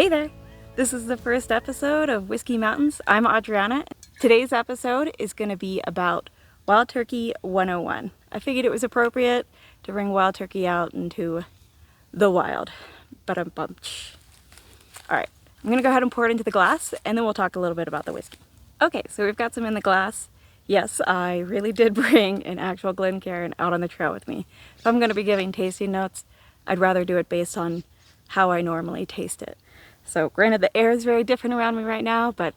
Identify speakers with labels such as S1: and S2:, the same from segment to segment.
S1: Hey there! This is the first episode of Whiskey Mountains. I'm Adriana. Today's episode is going to be about Wild Turkey 101. I figured it was appropriate to bring wild turkey out into the wild. Ba-dum-bum-tsh. Alright, I'm going to go ahead and pour it into the glass and then we'll talk a little bit about the whiskey. Okay, so we've got some in the glass. Yes, I really did bring an actual Glencairn out on the trail with me. If I'm going to be giving tasting notes, I'd rather do it based on how I normally taste it. So granted the air is very different around me right now, but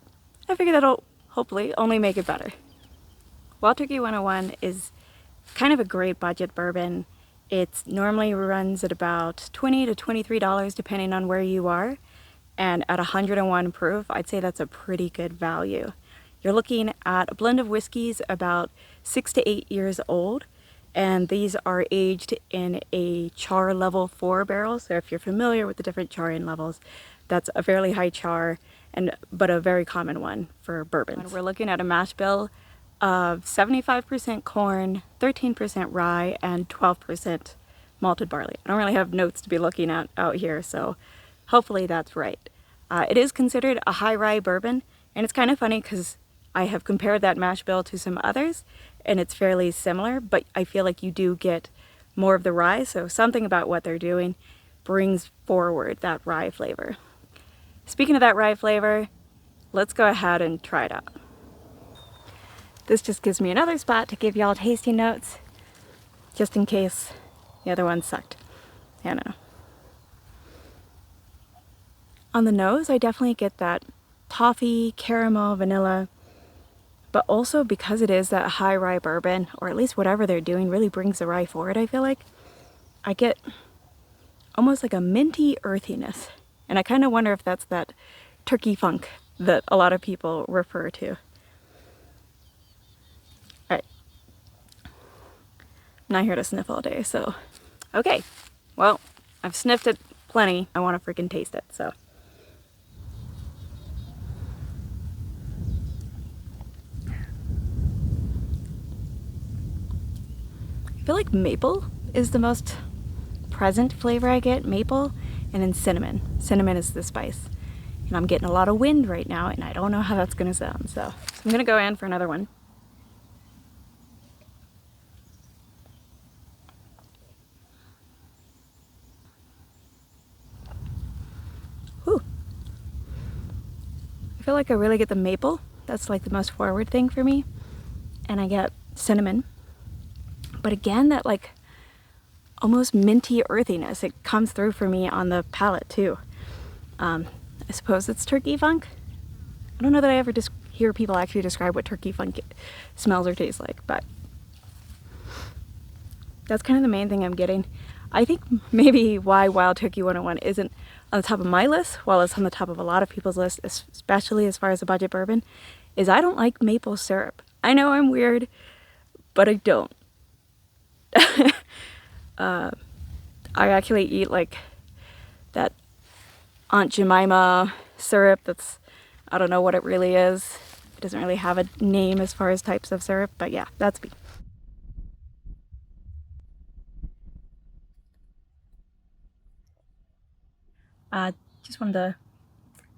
S1: I figure that'll hopefully only make it better. Wild Turkey 101 is kind of a great budget bourbon. It normally runs at about $20 to $23 depending on where you are. And at 101 proof, I'd say that's a pretty good value. You're looking at a blend of whiskeys about 6 to 8 years old. And these are aged in a char level 4 barrel. So if you're familiar with the different charring levels, that's a fairly high char, but a very common one for bourbons. We're looking at a mash bill of 75% corn, 13% rye, and 12% malted barley. I don't really have notes to be looking at out here, so hopefully that's right. It is considered a high rye bourbon, and it's kind of funny because I have compared that mash bill to some others, and it's fairly similar, but I feel like you do get more of the rye, so something about what they're doing brings forward that rye flavor. Speaking of that rye flavor, let's go ahead and try it out. This just gives me another spot to give y'all tasting notes, just in case the other one sucked. I don't know. On the nose, I definitely get that toffee, caramel, vanilla, but also because it is that high rye bourbon, or at least whatever they're doing really brings the rye forward, I feel like. I get almost like a minty earthiness. And I kind of wonder if that's that turkey funk that a lot of people refer to. Alright. I'm not here to sniff all day, so... Okay. Well, I've sniffed it plenty. I want to freaking taste it, so... I feel like maple is the most present flavor I get. Maple and then cinnamon. Cinnamon is the spice. And I'm getting a lot of wind right now and I don't know how that's going to sound. So I'm going to go in for another one. Whew. I feel like I really get the maple. That's like the most forward thing for me. And I get cinnamon. But again, that like almost minty earthiness. It comes through for me on the palate too. I suppose it's turkey funk. I don't know that I ever hear people actually describe what turkey funk smells or tastes like, but that's kind of the main thing I'm getting. I think maybe why Wild Turkey 101 isn't on the top of my list, while it's on the top of a lot of people's list, especially as far as a budget bourbon, is I don't like maple syrup. I know I'm weird, but I don't. I actually eat like that Aunt Jemima syrup that's, I don't know what it really is. It doesn't really have a name as far as types of syrup, but yeah, that's me. Just wanted to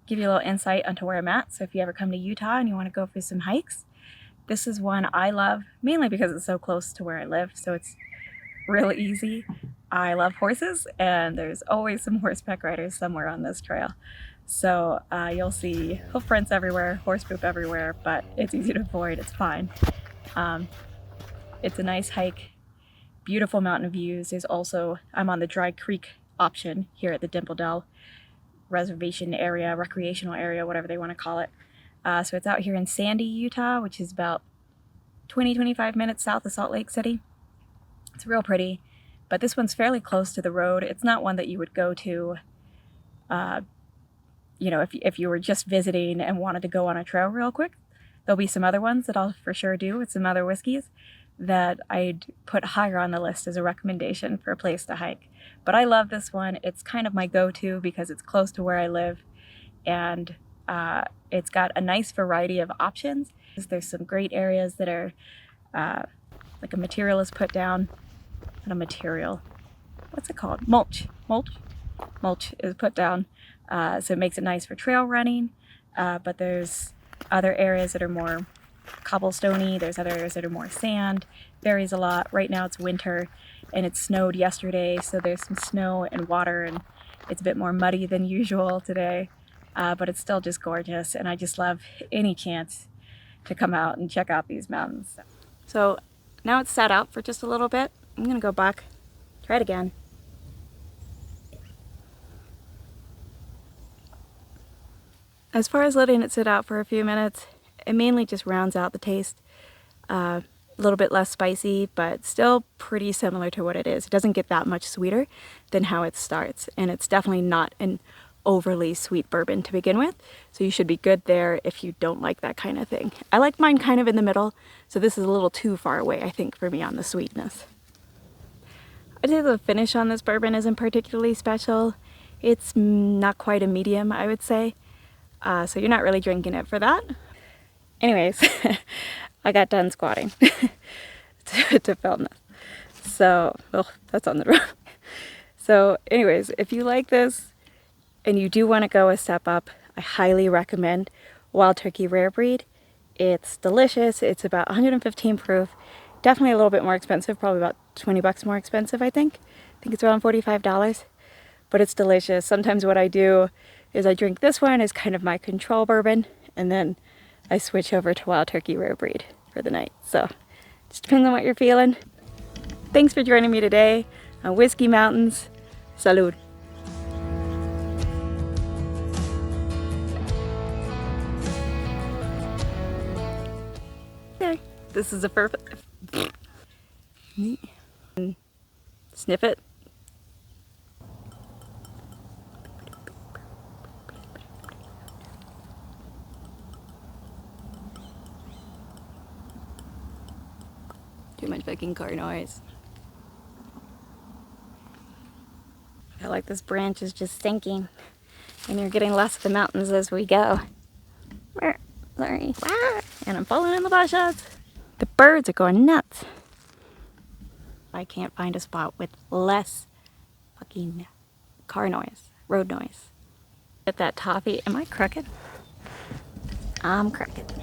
S1: give you a little insight onto where I'm at. So if you ever come to Utah and you want to go for some hikes, this is one I love, mainly because it's so close to where I live, so it's really easy. I love horses, and there's always some horseback riders somewhere on this trail. So you'll see hoof prints everywhere, horse poop everywhere, but it's easy to avoid, it's fine. It's a nice hike, beautiful mountain views. There's also, I'm on the Dry Creek option here at the Dimple Dell reservation area, recreational area, whatever they want to call it. So it's out here in Sandy, Utah, which is about 20-25 minutes south of Salt Lake City. It's real pretty, but this one's fairly close to the road. It's not one that you would go to, you know, if you were just visiting and wanted to go on a trail real quick. There'll be some other ones that I'll for sure do with some other whiskeys that I'd put higher on the list as a recommendation for a place to hike. But I love this one. It's kind of my go-to because it's close to where I live, and it's got a nice variety of options. There's some great areas that are like a material is put down. Not a material. What's it called? Mulch. Mulch is put down so it makes it nice for trail running. But there's other areas that are more cobblestoney, there's other areas that are more sand. Varies a lot. Right now it's winter and it snowed yesterday, so there's some snow and water and it's a bit more muddy than usual today. But it's still just gorgeous, and I just love any chance to come out and check out these mountains. So now it's set out for just a little bit. I'm gonna go back, try it again. As far as letting it sit out for a few minutes, it mainly just rounds out the taste. A little bit less spicy, but still pretty similar to what it is. It doesn't get that much sweeter than how it starts, and it's definitely not an overly sweet bourbon to begin with, so you should be good there if you don't like that kind of thing. I like mine kind of in the middle, so this is a little too far away, I think, for me on the sweetness. I'd say the finish on this bourbon isn't particularly special. It's not quite a medium, I would say. So you're not really drinking it for that. Anyways, I got done squatting to film this. So, oh, that's on the road. So anyways, if you like this and you do want to go a step up, I highly recommend Wild Turkey Rare Breed. It's delicious. It's about 115 proof. Definitely a little bit more expensive, probably about 20 bucks more expensive, I think. I think it's around $45. But it's delicious. Sometimes what I do is I drink this one as kind of my control bourbon, and then I switch over to Wild Turkey Rare Breed for the night. So just depends on what you're feeling. Thanks for joining me today on Whiskey Mountains. Salud. Okay, this is a perfect. Sniff it. Too much fucking car noise. I feel like this branch is just sinking, and you're getting less of the mountains as we go. Sorry. And I'm falling in the bushes. The birds are going nuts. I can't find a spot with less fucking car noise, road noise. Get that toffee. Am I crooked? I'm crooked.